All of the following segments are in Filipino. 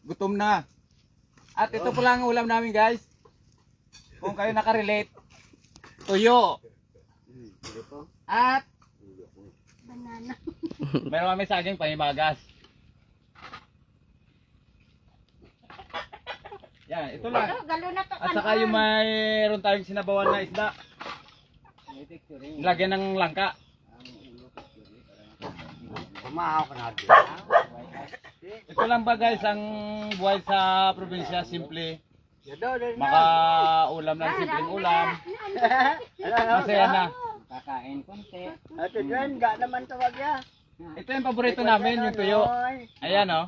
gutom na. At ito po lang ang ulam namin guys. Kung kayo nakarelate. Tuyo. At Banana. meron kami saging pangimagas. Yan, ito lang. Galo na to. At saka yung mayroon tayong sinabawan na isda. Lagyan ng langka. Kumahaw ka na dito. Ito lang ba guys ang buhay sa probinsya, simple. Makaulam ng simpleng ulam. Masaya na. Kakain konti. Ate Gwen, ga naman tawag ya. Ito yung paborito namin, yung tuyo. Ayan oh.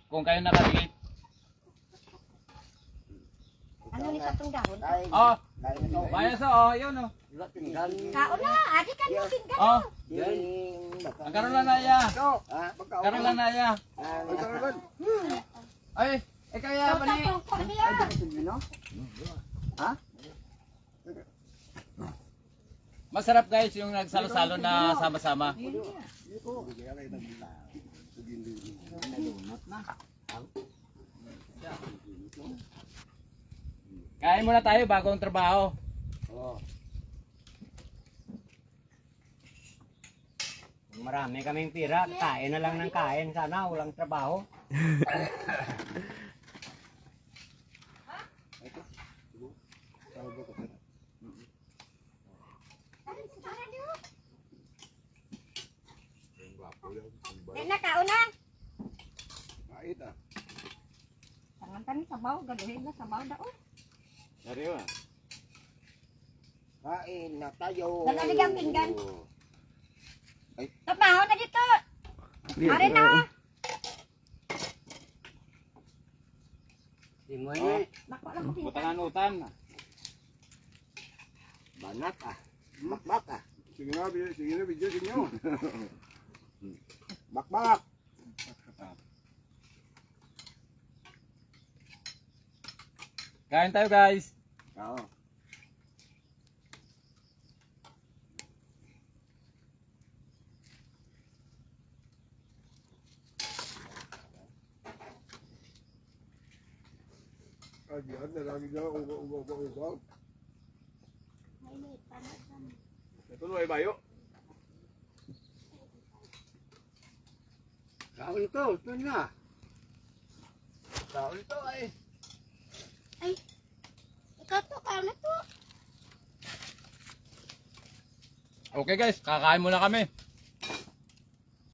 Kung kayo nakarelate. Ano ni sa itong dahon? Oh, bayas oh, yun oh. Kaon na, adi ka mo pinggan. Oh, ang karoon lang na iya. Karoon lang na iya. Ay, kaya ba ni? Masarap guys yung nagsalo-salo na sama-sama. Kain muna tayo bago ang trabaho. Kung marami kaming pira, kain na lang ng kain. Sana walang trabaho. Na kaon na. Mait ah. Tangan tani sabaw, galuhin na sabaw daw. Sariwa. Kain na tayo. Dalalig ang pinggan. Tapaho na dito. Are na. Di mo yun. Bako lang ko pinggan. Butangan-utan. Banat ah. Bakbak ah. Sige na, video sige nyo. Bakbak. Kain tayo guys. Oo. Diyan na lagi na ugaw. Ito na ay bayo. Kaon ito, ito na. Kaon ito ay. Ay. Ikaw to, kaon na to. Okay guys, kakain muna kami.